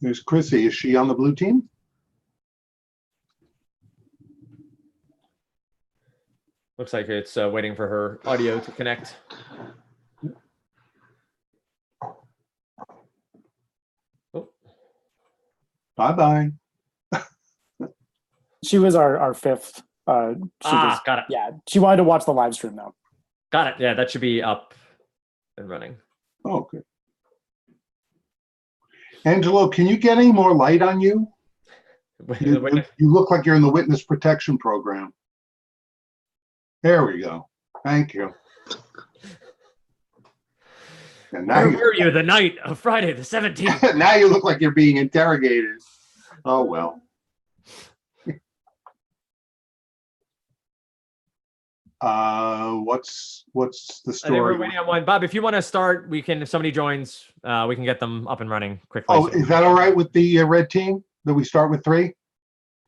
There's Chrissy. Is she on the blue team? Looks like it's waiting for her audio to connect. Oh. Bye-bye. She was our fifth. Got it. Yeah, she wanted to watch the live stream now. Got it. Yeah, that should be up and running. Oh, good. Angelo, can you get any more light on you? You look like you're in the witness protection program. There we go. Thank you. And now Where were you the night of Friday the 17th? now you look like you're being interrogated. Oh, well. What's the story? I think we're waiting on one. Bob, if you want to start, we can. If somebody joins, we can get them up and running quickly. Oh, is that all right with the red team? That we start with 3?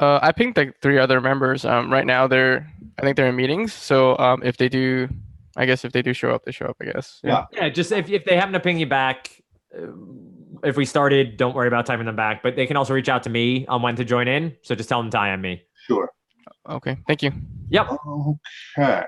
I pinged like 3 other members. Right now I think they're in meetings. So if they do show up, they show up, I guess. Yeah. Yeah. Just if they happen to ping you back, if we started, don't worry about typing them back. But they can also reach out to me on when to join in. So just tell them to IM me. Sure. Okay. Thank you. Yep. Okay.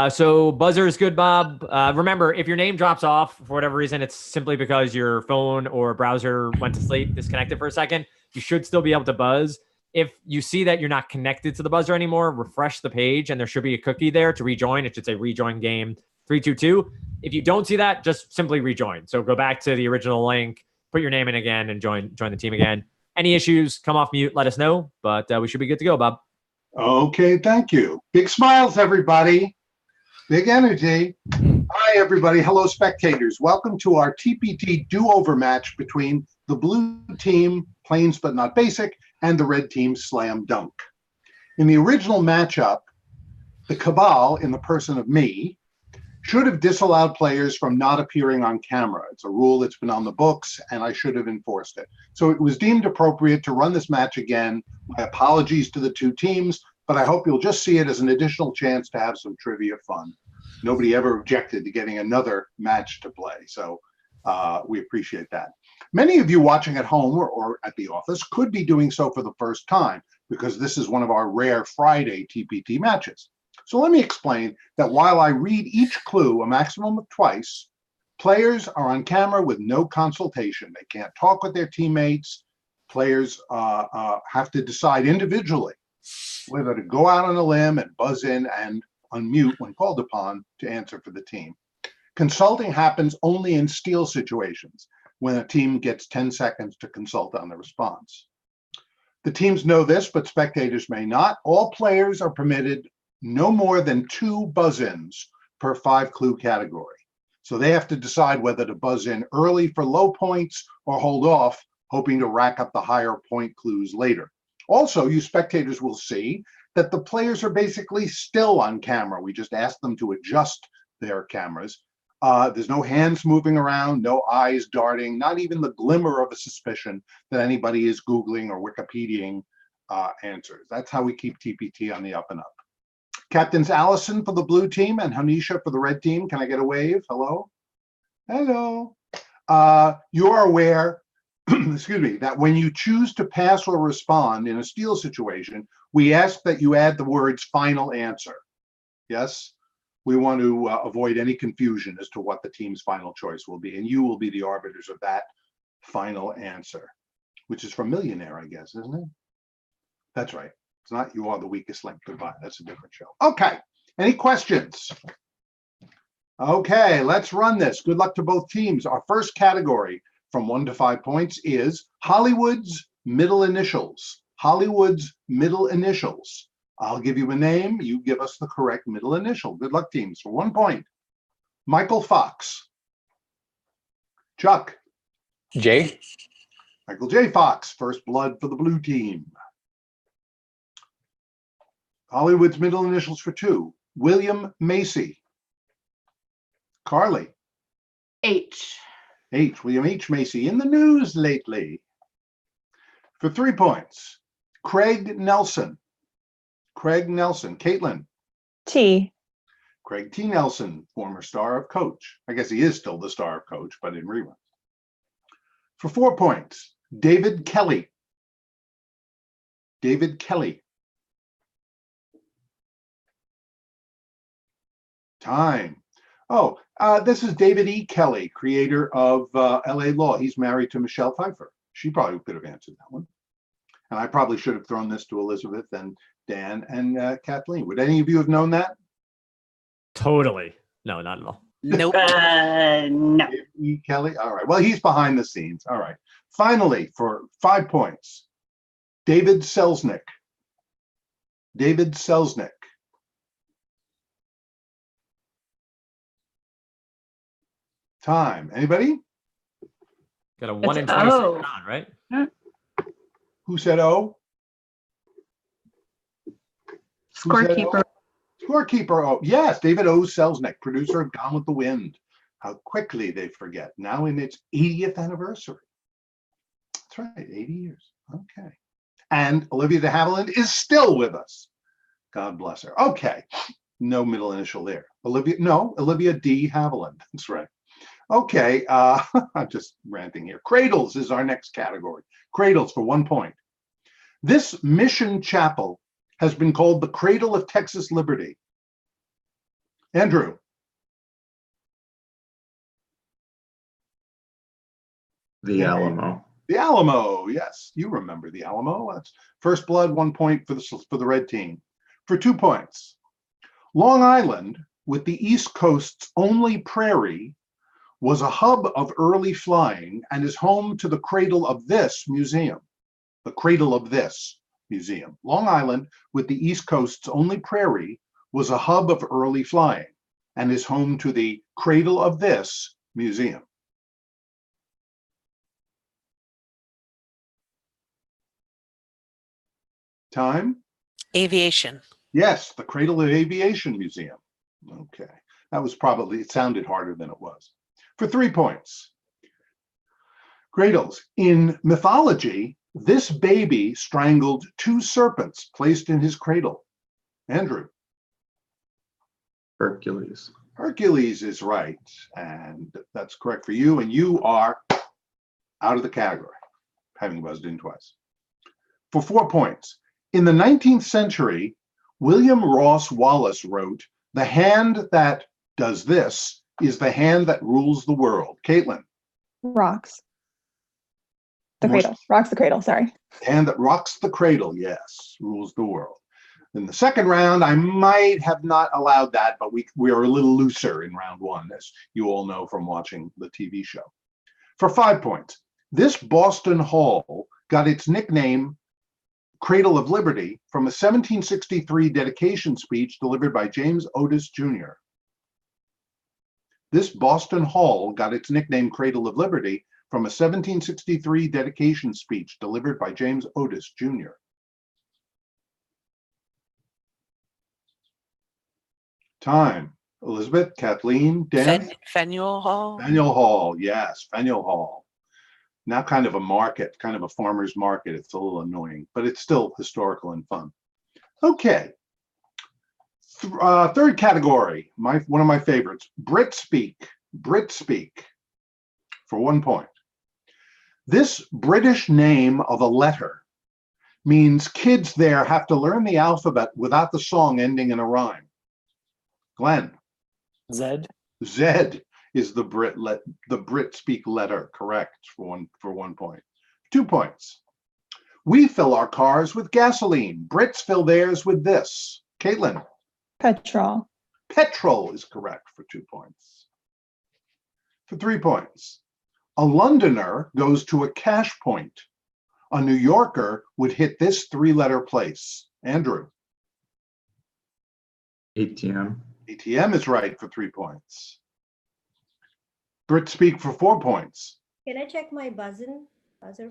So buzzer is good, Bob. Remember, if your name drops off for whatever reason, it's simply because your phone or browser went to sleep, disconnected for a second. You should still be able to buzz. If you see that you're not connected to the buzzer anymore, refresh the page and there should be a cookie there to rejoin. It should say rejoin game 322. If you don't see that, just simply rejoin. So go back to the original link, put your name in again, and join the team again. Any issues, come off mute, let us know. But we should be good to go, Bob. Okay, thank you. Big smiles, everybody. Big energy. Hi, everybody. Hello, spectators. Welcome to our TPT do-over match between the blue team, Plains But Not Basic, and the red team, Slam Dunk. In the original matchup, the Cabal, in the person of me, should have disallowed players from not appearing on camera. It's a rule that's been on the books, and I should have enforced it. So it was deemed appropriate to run this match again. My apologies to the 2 teams, but I hope you'll just see it as an additional chance to have some trivia fun. Nobody ever objected to getting another match to play, so we appreciate that. Many of you watching at home or at the office could be doing so for the first time because this is one of our rare Friday TPT matches. So let me explain that while I read each clue a maximum of twice, players are on camera with no consultation. They can't talk with their teammates. Players have to decide individually whether to go out on a limb and buzz in and unmute when called upon to answer for the team. Consulting happens only in steal situations when a team gets 10 seconds to consult on the response. The teams know this, but spectators may not. All players are permitted no more than 2 buzz-ins per 5-clue category. So they have to decide whether to buzz in early for low points or hold off, hoping to rack up the higher point clues later. Also, you spectators will see that the players are basically still on camera. We just asked them to adjust their cameras. There's no hands moving around, no eyes darting, not even the glimmer of a suspicion that anybody is Googling or Wikipediaing answers. That's how we keep TPT on the up and up. Captains Allison for the blue team and Hanisha for the red team. Can I get a wave? Hello? Hello. You are aware, excuse me, that when you choose to pass or respond in a steal situation, we ask that you add the words final answer. Yes? We want to avoid any confusion as to what the team's final choice will be, and you will be the arbiters of that final answer, which is from Millionaire, I guess, isn't it? That's right. It's not You Are the Weakest Link. Goodbye. That's a different show. Okay. Any questions? Okay, let's run this. Good luck to both teams. Our first category from 1 to 5 points is Hollywood's middle initials. Hollywood's middle initials. I'll give you a name. You give us the correct middle initial. Good luck, teams. For 1 point. Michael Fox. Chuck. J. Michael J. Fox. First blood for the blue team. Hollywood's middle initials for 2. William Macy. Carly. H. H. William H. Macy. In the news lately. For 3 points. Craig Nelson. Craig Nelson. Caitlin. T. Craig T. Nelson, former star of Coach. I guess he is still the star of Coach, but in reruns. For 4 points. David Kelly. David Kelly. Time. Oh, this is David E. Kelly, creator of LA Law. He's married to Michelle Pfeiffer. She probably could have answered that one. And I probably should have thrown this to Elizabeth and Dan and Kathleen. Would any of you have known that? Totally. No, not at all. Nope. No. David E. Kelly. All right. Well, he's behind the scenes. All right. Finally, for 5 points, David Selznick. David Selznick. Time. Anybody? Got a 1 in It's 26 O. on, right? Who said O? Who said O? Scorekeeper. Scorekeeper. Oh, yes, David O. Selznick, producer of Gone with the Wind. How quickly they forget. Now in its 80th anniversary. That's right, 80 years. Okay. And Olivia de Havilland is still with us. God bless her. Okay. No middle initial there. Olivia D. Havilland. That's right. Okay. I'm just ranting here. Cradles is our next category. Cradles for 1 point. This mission chapel has been called the Cradle of Texas Liberty. Andrew. The Alamo. The Alamo, yes, you remember the Alamo. That's first blood, 1 point for the red team. For 2 points, Long Island, with the East Coast's only prairie, was a hub of early flying and is home to the cradle of this museum. The cradle of this museum. Long Island, with the East Coast's only prairie, was a hub of early flying and is home to the cradle of this museum. Time? Aviation. Yes, the Cradle of Aviation Museum. Okay, that was probably, it sounded harder than it was. For 3 points. Cradles. In mythology, this baby strangled 2 serpents placed in his cradle. Andrew. Hercules. Hercules is right, and that's correct for you, and you are out of the category, having buzzed in twice. For 4 points. In the 19th century, William Ross Wallace wrote, "The hand that does this is the hand that rules the world." Caitlin. Rocks. The More- cradle. Rocks the cradle, sorry. Hand that rocks the cradle, yes, rules the world. In the second round, I might have not allowed that, but we are a little looser in round 1, as you all know from watching the TV show. For 5 points, this Boston Hall got its nickname Cradle of Liberty from a 1763 dedication speech delivered by James Otis Jr. This Boston Hall got its nickname Cradle of Liberty from a 1763 dedication speech delivered by James Otis Jr. Time. Elizabeth, Kathleen, Dan? Faneuil Hall. Faneuil Hall, yes, Faneuil Hall. Now kind of a market, kind of a farmer's market. It's a little annoying, but it's still historical and fun. Okay. Third category, one of my favorites, Brit Speak. Brit Speak for 1 point. This British name of a letter means kids there have to learn the alphabet without the song ending in a rhyme. Glenn. Zed. Z is the Brit Speak letter, correct, for one point. 2 points. We fill our cars with gasoline. Brits fill theirs with this. Caitlin. Petrol. Petrol is correct for 2 points. For 3 points. A Londoner goes to a cash point. A New Yorker would hit this 3-letter place. Andrew. ATM. ATM is right for 3 points. Brit Speak for 4 points. Can I check my buzzer?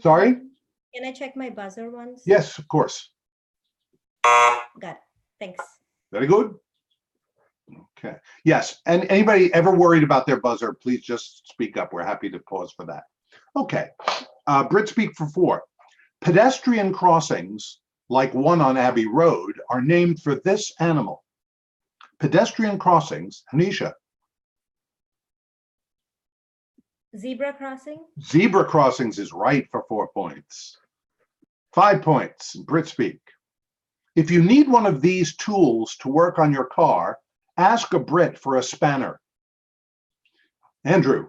Sorry? Can I check my buzzer once? Yes, of course. Got it. Thanks. Very good. Okay. Yes. And anybody ever worried about their buzzer, please just speak up. We're happy to pause for that. Okay. Brit Speak for 4. Pedestrian crossings, like one on Abbey Road, are named for this animal. Pedestrian crossings, Hanisha. Zebra crossing. Zebra crossings is right for 4 points. 5 points, Brit speak. If you need one of these tools to work on your car, ask a Brit for a spanner. Andrew.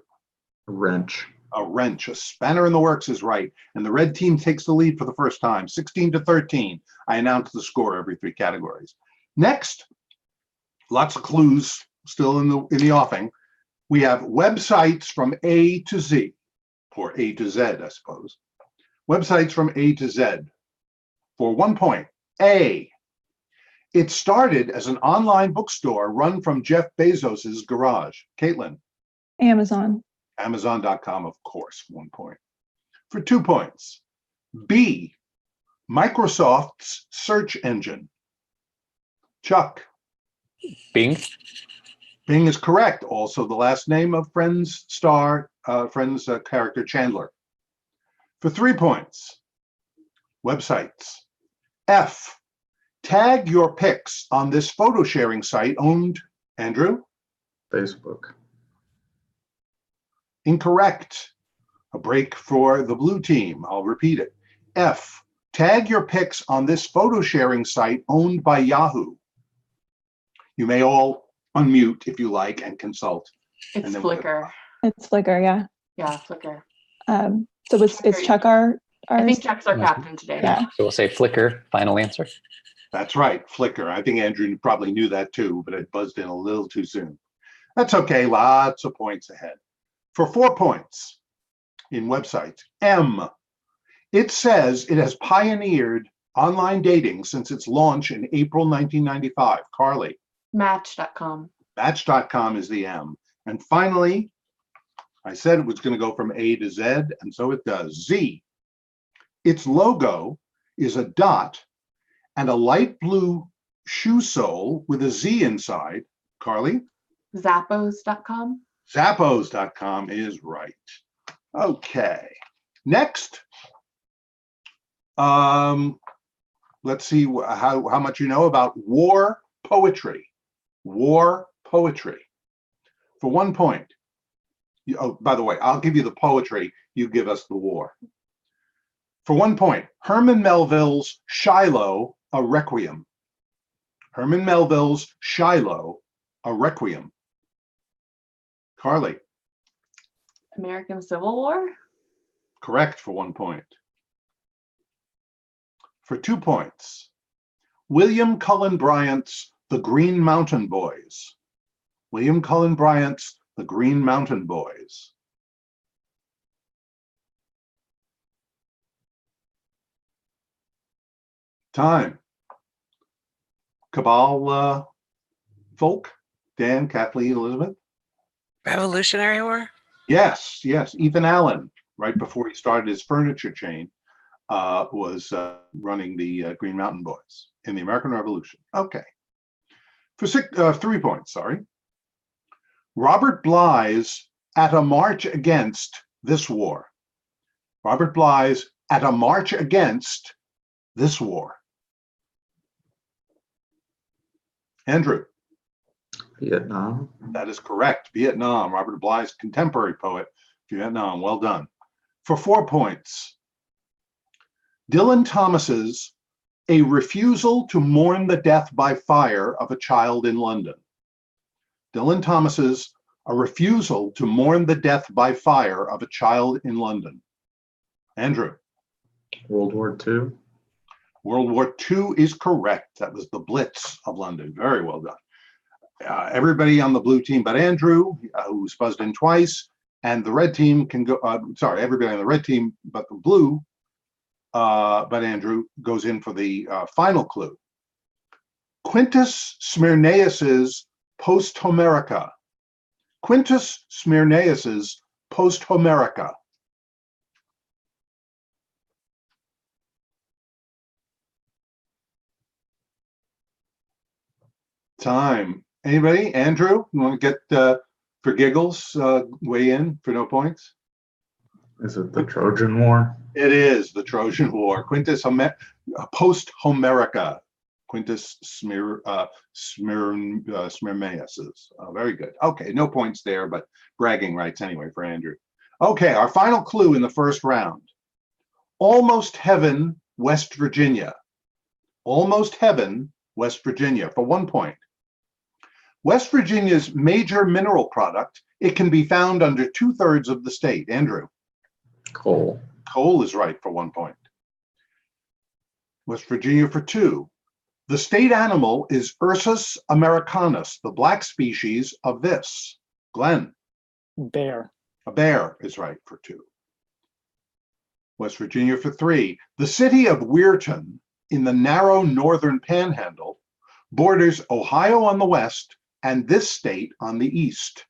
Wrench. A wrench, a spanner in the works is right. And the red team takes the lead for the first time, 16-13. I announce the score every 3 categories. Next, lots of clues still in the offing. We have websites from A to Z, or A to Z, I suppose. Websites from A to Z. For 1 point, A. It started as an online bookstore run from Jeff Bezos's garage. Caitlin. Amazon. Amazon.com, of course, 1 point. For 2 points, B, Microsoft's search engine. Chuck. Bing. Bing is correct. Also the last name of Friends character Chandler. For 3 points, websites. F, tag your pics on this photo sharing site owned, Andrew? Facebook. Incorrect. A break for the blue team. I'll repeat it. F, tag your pics on this photo sharing site owned by Yahoo. You may all unmute if you like and consult. It's then Flickr. It's Flickr, yeah. Yeah, Flickr. So it's Chuck our I think Chuck's our captain today. Yeah. So we'll say Flickr, final answer. That's right, Flickr. I think Andrew probably knew that too, but it buzzed in a little too soon. That's okay, lots of points ahead. For 4 points in websites, M, it says it has pioneered online dating since its launch in April 1995. Carly. Match.com. Match.com is the M. And finally, I said it was going to go from A to Z, and so it does. Z. Its logo is a dot and a light blue shoe sole with a Z inside. Carly? Zappos.com. Zappos.com is right. Okay. Next, let's see how much you know about war poetry. War poetry. For 1 point. Oh, by the way, I'll give you the poetry. You give us the war. For 1 point, Herman Melville's Shiloh, a Requiem. Herman Melville's Shiloh, a Requiem. Carly. American Civil War. Correct for 1 point. For 2 points, William Cullen Bryant's The Green Mountain Boys. William Cullen Bryant's The Green Mountain Boys. Time. Cabal folk, Dan, Kathleen, Elizabeth. Revolutionary War. Yes, yes. Ethan Allen, right before he started his furniture chain, was running the Green Mountain Boys in the American Revolution. Okay. For 3 points, sorry. Robert Bly's At a March Against This War. Robert Bly's At a March Against This War. Andrew. Vietnam. That is correct. Vietnam. Robert Bly's contemporary poet. Vietnam. Well done. For 4 points. Dylan Thomas's A Refusal to Mourn the Death by Fire of a Child in London. Dylan Thomas's A Refusal to Mourn the Death by Fire of a Child in London. Andrew. World War II. World War II is correct. That was the Blitz of London. Very well done. Everybody on the blue team but Andrew, who's buzzed in twice, and the red team can go, everybody on the red team but the blue, but Andrew goes in for the final clue. Quintus Smyrnaeus's Post-Homerica. Quintus Smyrnaeus's Post-Homerica. Time. Anybody? Andrew, you want to get, for giggles, weigh in for no points? Is it the Trojan War? It is the Trojan War. Quintus Post-Homerica. Quintus Smyrnaeus's. Very good. Okay, no points there, but bragging rights anyway for Andrew. Okay, our final clue in the first round. Almost Heaven, West Virginia. Almost Heaven, West Virginia, for 1 point. West Virginia's major mineral product, it can be found under 2/3 of the state. Andrew. Coal. Coal is right for 1 point. West Virginia for 2. The state animal is Ursus americanus, the black species of this. Glenn. Bear. A bear is right for 2. West Virginia for 3. The city of Weirton in the narrow northern panhandle borders Ohio on the west and this state on the east.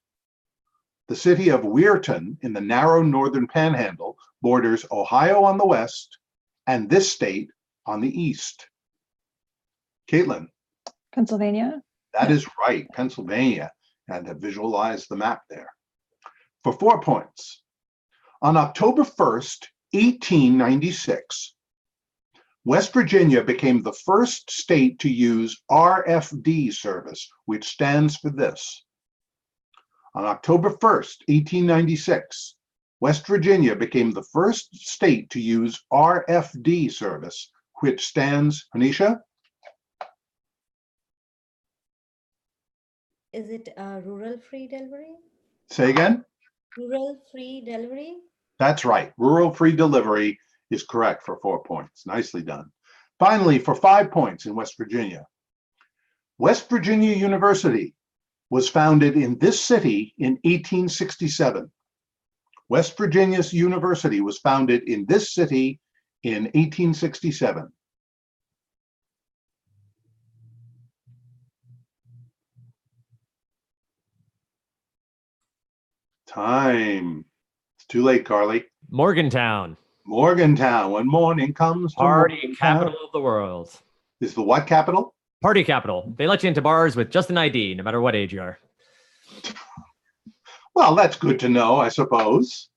The city of Weirton in the narrow northern panhandle borders Ohio on the west and this state on the east. Caitlin. Pennsylvania. That is right, Pennsylvania, and have visualized the map there. For 4 points. On October 1st, 1896, West Virginia became the first state to use RFD service, which stands for this. On October 1st, 1896, West Virginia became the first state to use RFD service, which stands, Anisha? Is it rural free delivery? Say again? Rural free delivery? That's right. Rural free delivery is correct for 4 points. Nicely done. Finally, for 5 points in West Virginia. West Virginia University was founded in this city in 1867. West Virginia's University was founded in this city in 1867. Time. It's too late, Carly. Morgantown, Morgantown. When morning comes to party Morgantown. capital of the world. Is the what capital? Party capital. They let you into bars with just an ID, no matter what age you are. Well, that's good to know, I suppose,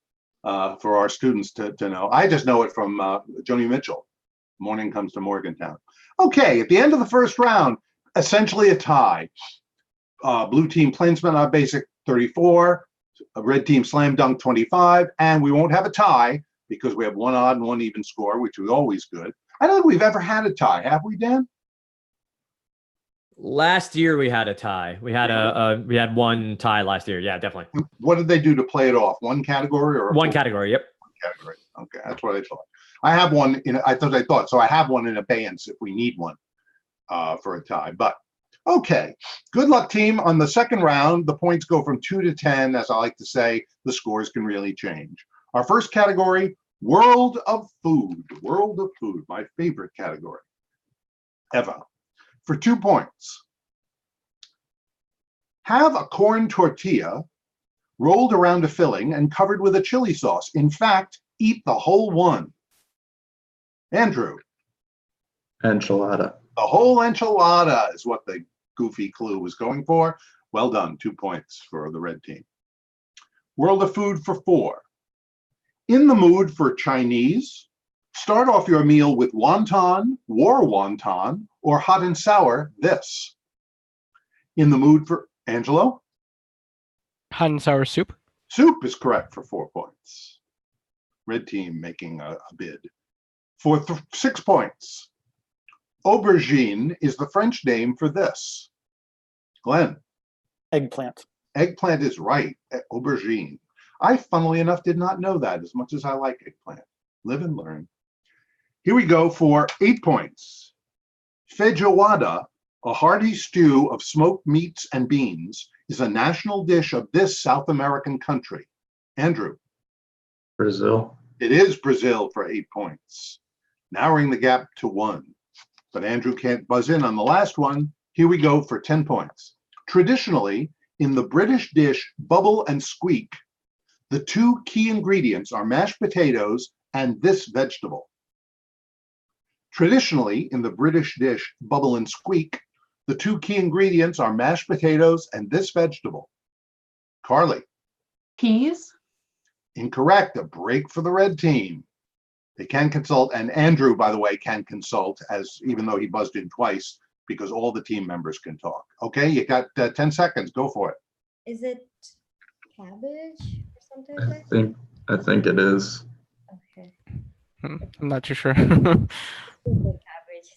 for our students to know. I just know it from Joni Mitchell. Morning comes to Morgantown. Okay, at the end of the first round, essentially a tie. Blue team Plainsman on basic 34, red team slam dunk 25, and we won't have a tie because we have one odd and one even score, which is always good. I don't think we've ever had a tie, have we, Dan? Last year we had a tie. We had we had one tie last year. Yeah, definitely. What did they do to play it off? One category or one category? Yep. One category. Okay, that's what I thought. I have one in. I thought so. I have one in abeyance if we need one for a tie. But okay, good luck, team. On the second round, the points go from 2 to 10. As I like to say, the scores can really change. Our first category: World of Food. World of Food, my favorite category ever. For 2 points. Have a corn tortilla rolled around a filling and covered with a chili sauce. In fact, eat the whole one. Andrew. Enchilada. The whole enchilada is what the goofy clue was going for. Well done. 2 points for the red team. World of Food for 4. In the mood for Chinese, start off your meal with wonton, war wonton, or hot and sour this. In the mood for Angelo? Hot and sour soup. Soup is correct for 4 points. Red team making a bid. For 6 points. Aubergine is the French name for this. Glenn? Eggplant. Eggplant is right. Aubergine. I, funnily enough, did not know that as much as I like eggplant. Live and learn. Here we go for 8 points. Feijoada, a hearty stew of smoked meats and beans, is a national dish of this South American country. Andrew. Brazil. It is Brazil for 8 points, narrowing the gap to 1. But Andrew can't buzz in on the last one. Here we go for 10 points. Traditionally, in the British dish Bubble and Squeak, the 2 key ingredients are mashed potatoes and this vegetable. Traditionally, in the British dish Bubble and Squeak, the 2 key ingredients are mashed potatoes and this vegetable. Carly. Peas. Incorrect. A break for the red team. They can consult, and Andrew, by the way, can consult, as even though he buzzed in twice, because all the team members can talk. Okay, you got 10 seconds. Go for it. Is it cabbage or something I like that? think I think it is. Okay. I'm not too sure. Cabbage.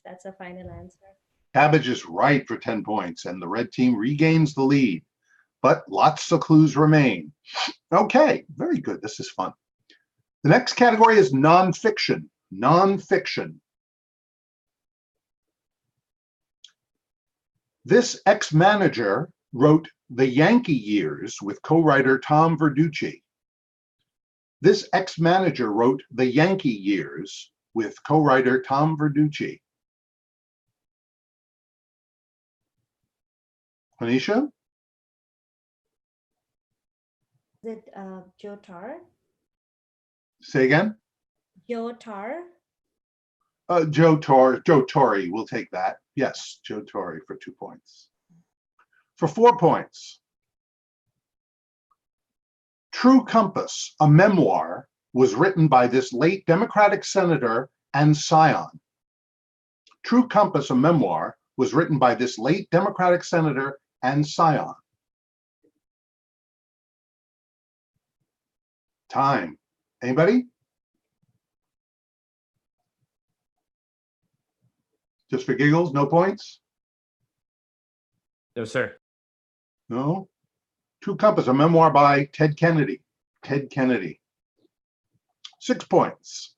That's a final answer. Cabbage is right for 10 points, and the red team regains the lead. But lots of clues remain. Okay, very good. This is fun. The next category is nonfiction. Nonfiction. This ex-manager wrote The Yankee Years with co-writer Tom Verducci. This ex-manager wrote The Yankee Years with co-writer Tom Verducci. Anisha? Is it Joe Tar? Say again? Joe Tar? Joe Torre, we'll take that. Yes, Joe Torre for 2 points. For 4 points, True Compass, a memoir, was written by this late Democratic senator and scion. True Compass, a memoir, was written by this late Democratic senator and scion. Time. Anybody? Just for giggles, no points? No, sir. No? True Compass, a memoir by Ted Kennedy. Ted Kennedy. 6 points.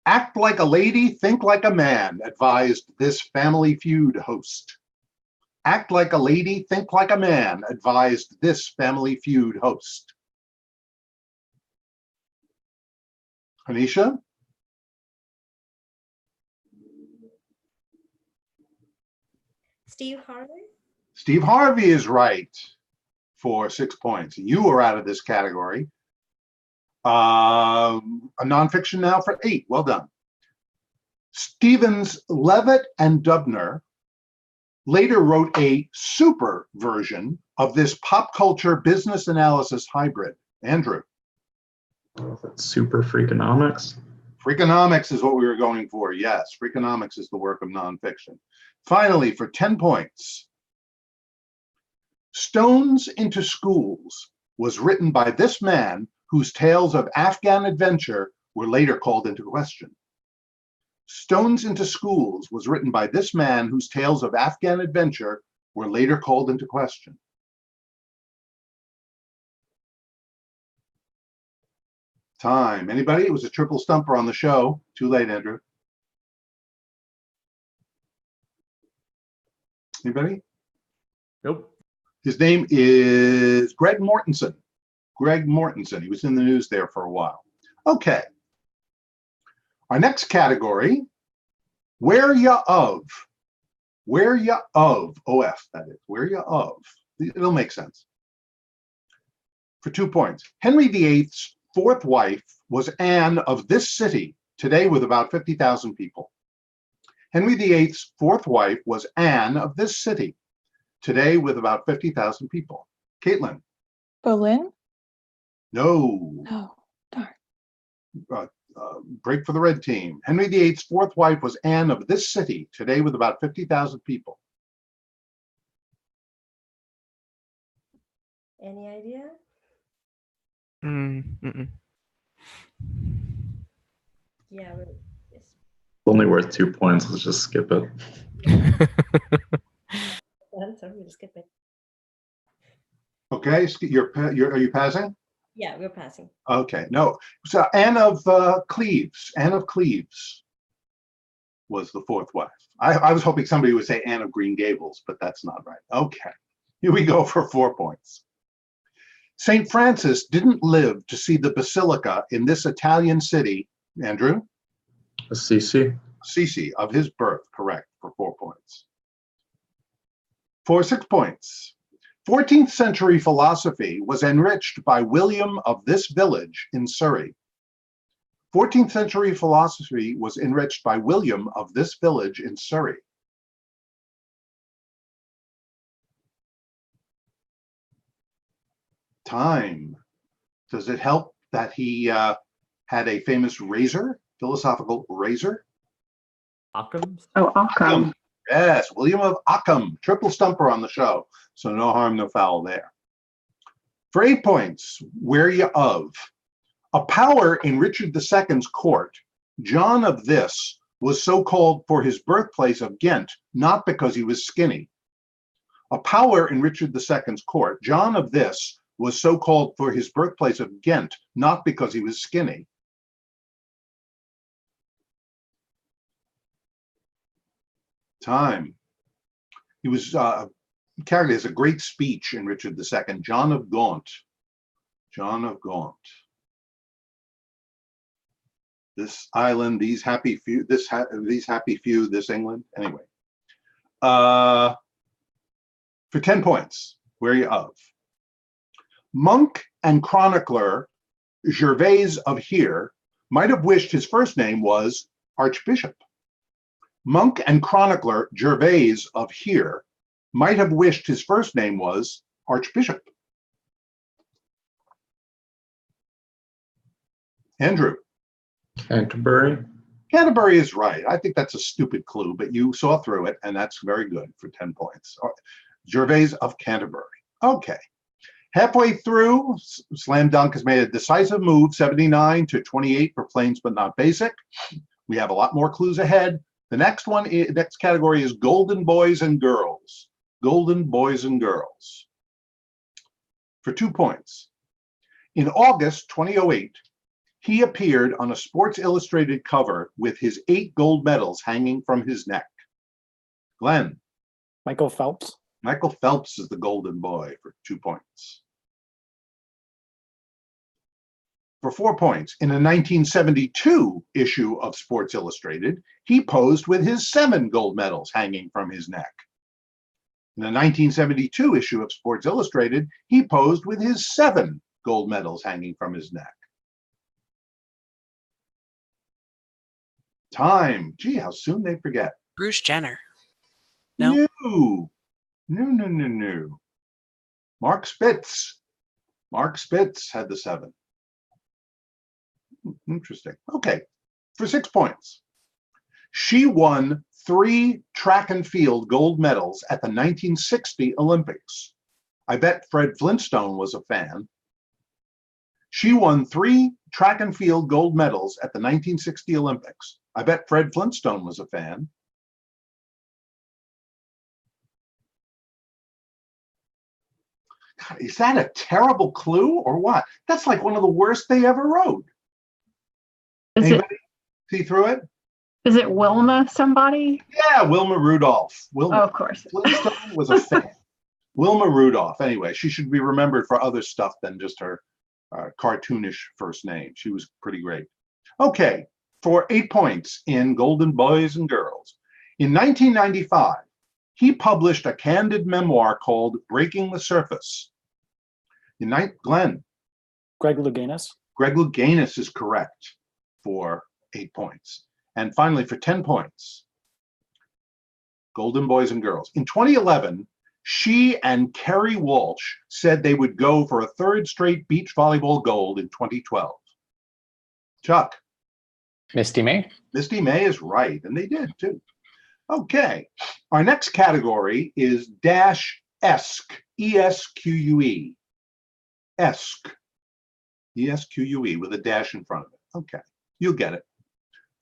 Act like a lady, think like a man, advised this Family Feud host. Act like a lady, think like a man, advised this Family Feud host. Anisha? Steve Harvey? Steve Harvey is right for 6 points. You are out of this category. A nonfiction now for 8. Well done. Stevens, Levitt, and Dubner later wrote a super version of this pop culture business analysis hybrid. Andrew. Super Freakonomics. Freakonomics is what we were going for. Yes, Freakonomics is the work of nonfiction. Finally, for 10 points, Stones into Schools was written by this man whose tales of Afghan adventure were later called into question. Stones into Schools was written by this man whose tales of Afghan adventure were later called into question. Time. Anybody? It was a triple stumper on the show. Too late, Andrew. Anybody? Nope. His name is Greg Mortensen. Greg Mortensen. He was in the news there for a while. Okay. Our next category, where ya of? Where ya of? OF, that is. Where ya of? It'll make sense. For 2 points. Henry VIII's fourth wife was Anne of this city, today with about 50,000 people. Henry VIII's fourth wife was Anne of this city, today with about 50,000 people. Caitlin? Berlin? No. Oh, darn. Break for the red team. Henry VIII's fourth wife was Anne of this city, today with about 50,000 people. Any idea? Yeah, yes. Only worth 2 points. Let's just skip it. Sorry, we'll skip it. Okay, are you passing? Yeah, we're passing. Okay, no. So Anne of Cleves. Anne of Cleves was the fourth wife. I was hoping somebody would say Anne of Green Gables, but that's not right. Okay, here we go for 4 points. St. Francis didn't live to see the basilica in this Italian city. Andrew? Assisi. Assisi, of his birth, correct, for 4 points. For 6 points. 14th century philosophy was enriched by William of this village in Surrey. 14th century philosophy was enriched by William of this village in Surrey. Time. Does it help that he had a famous razor, philosophical razor? Occam's? Oh, Occam. Yes, William of Occam, triple stumper on the show. So no harm, no foul there. For 8 points, where you of? A power in Richard II's court, John of this was so called for his birthplace of Ghent, not because he was skinny. A power in Richard II's court, John of this was so called for his birthplace of Ghent, not because he was skinny. Time. He was character has a great speech in Richard II, John of Gaunt. John of Gaunt. This island, these happy few, this England. Anyway, for 10 points, where are you of? Monk and chronicler Gervase of here might have wished his first name was Archbishop. Monk and chronicler Gervase of here might have wished his first name was Archbishop. Andrew. Canterbury. Canterbury is right. I think that's a stupid clue, but you saw through it, and that's very good for 10 points. Gervase of Canterbury. Okay. Halfway through, Slam Dunk has made a decisive move, 79 to 28 for plains but not basic. We have a lot more clues ahead. The next category is Golden Boys and Girls. Golden Boys and Girls. For 2 points. In August 2008, he appeared on a Sports Illustrated cover with his 8 gold medals hanging from his neck. Glenn. Michael Phelps. Michael Phelps is the golden boy for 2 points. For 4 points, in a 1972 issue of Sports Illustrated, he posed with his 7 gold medals hanging from his neck. In the 1972 issue of Sports Illustrated, he posed with his 7 gold medals hanging from his neck. Time. Gee, how soon they forget. Bruce Jenner. No. No. Mark Spitz. Mark Spitz had the 7. Interesting. Okay. For 6 points. She won 3 track and field gold medals at the 1960 Olympics. I bet Fred Flintstone was a fan. She won 3 track and field gold medals at the 1960 Olympics. I bet Fred Flintstone was a fan. God, is that a terrible clue or what? That's like one of the worst they ever wrote. Anybody see through it? Is it Wilma somebody? Yeah, Wilma Rudolph. Wilma. Oh, of course. Flintstone was a fan. Wilma Rudolph. Anyway, she should be remembered for other stuff than just her cartoonish first name. She was pretty great. Okay, for 8 points in Golden Boys and Girls. In 1995, he published a candid memoir called Breaking the Surface. Glenn. Greg Louganis. Greg Louganis is correct for 8 points. And finally, for 10 points, Golden Boys and Girls. In 2011, she and Kerry Walsh said they would go for a 3rd straight beach volleyball gold in 2012. Chuck. Misty May. Misty May is right, and they did too. Okay, our next category is -esque, E-S-Q-U-E. Esque, E-S-Q-U-E with a dash in front of it. Okay, you'll get it.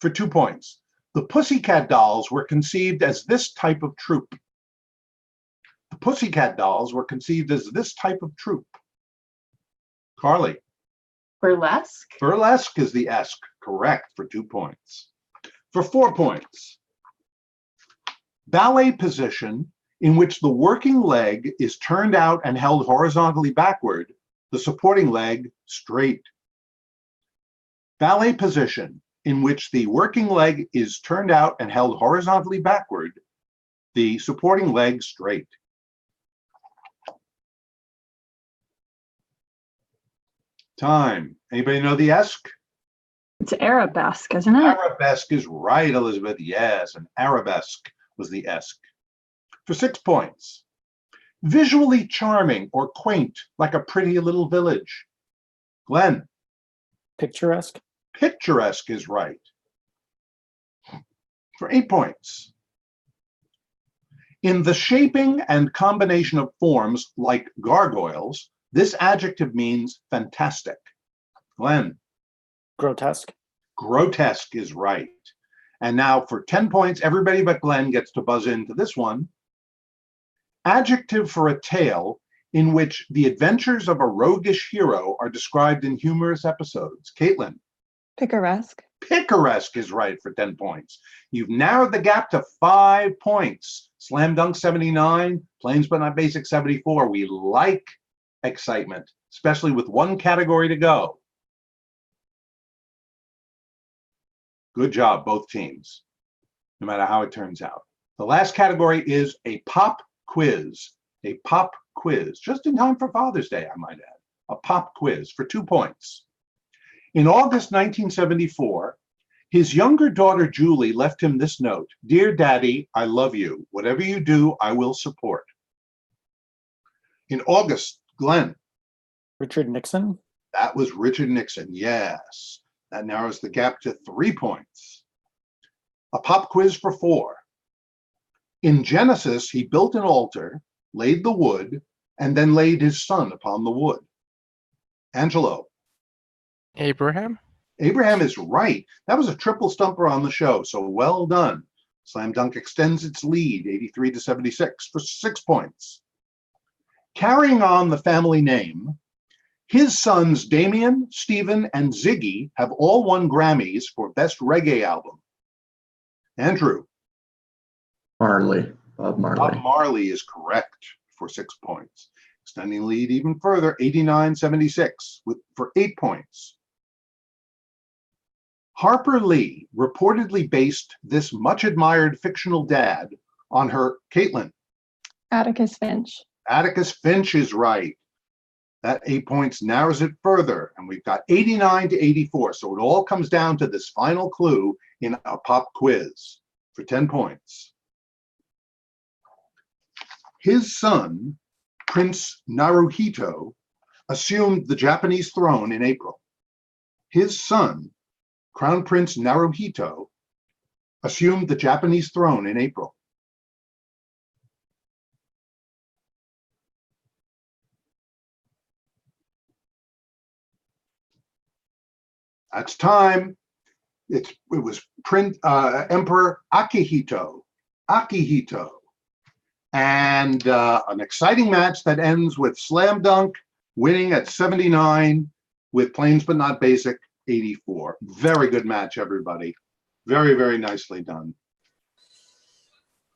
For 2 points, the Pussycat Dolls were conceived as this type of troupe. The Pussycat Dolls were conceived as this type of troupe. Carly. Burlesque? Burlesque is the esque, correct, for 2 points. For 4 points, ballet position in which the working leg is turned out and held horizontally backward, the supporting leg straight. Ballet position in which the working leg is turned out and held horizontally backward, the supporting leg straight. Time. Anybody know the esque? It's arabesque, isn't it? Arabesque is right, Elizabeth. Yes, an arabesque was the esque. For 6 points. Visually charming or quaint, like a pretty little village. Glenn. Picturesque. Picturesque is right. For 8 points. In the shaping and combination of forms like gargoyles, This adjective means fantastic. Glenn. Grotesque. Grotesque is right. And now for 10 points, everybody but Glenn gets to buzz into this one. Adjective for a tale in which the adventures of a roguish hero are described in humorous episodes. Caitlin. Picaresque. Picaresque is right for 10 points. You've narrowed the gap to 5 points. Slam Dunk 79, Plains But Not Basic 74. We like excitement, especially with one category to go. Good job, both teams, no matter how it turns out. The last category is a pop quiz. A pop quiz, just in time for Father's Day, I might add. A pop quiz for 2 points. In August 1974, his younger daughter, Julie, left him this note. Dear Daddy, I love you. Whatever you do, I will support. In August, Glenn. Richard Nixon. That was Richard Nixon, yes. That narrows the gap to 3 points. A pop quiz for 4. In Genesis, he built an altar, laid the wood, and then laid his son upon the wood. Angelo. Abraham. Abraham is right. That was a triple stumper on the show, so well done. Slam Dunk extends its lead, 83-76, for 6 points. Carrying on the family name, his sons Damien, Stephen, and Ziggy have all won Grammys for Best Reggae Album. Andrew. Marley. Bob Marley. Bob Marley is correct for 6 points. Extending lead even further, 89-76 for 8 points. Harper Lee reportedly based this much admired fictional dad on her, Caitlin. Atticus Finch. Atticus Finch is right. That 8 points narrows it further, and we've got 89-84. So it all comes down to this final clue in a pop quiz for 10 points. His son, Prince Naruhito, assumed the Japanese throne in April. His son, Crown Prince Naruhito, assumed the Japanese throne in April. That's time. It was Emperor Akihito. Akihito. And an exciting match that ends with Slam Dunk winning at 79 with Plains But Not Basic 84. Very good match, everybody. Very, very nicely done.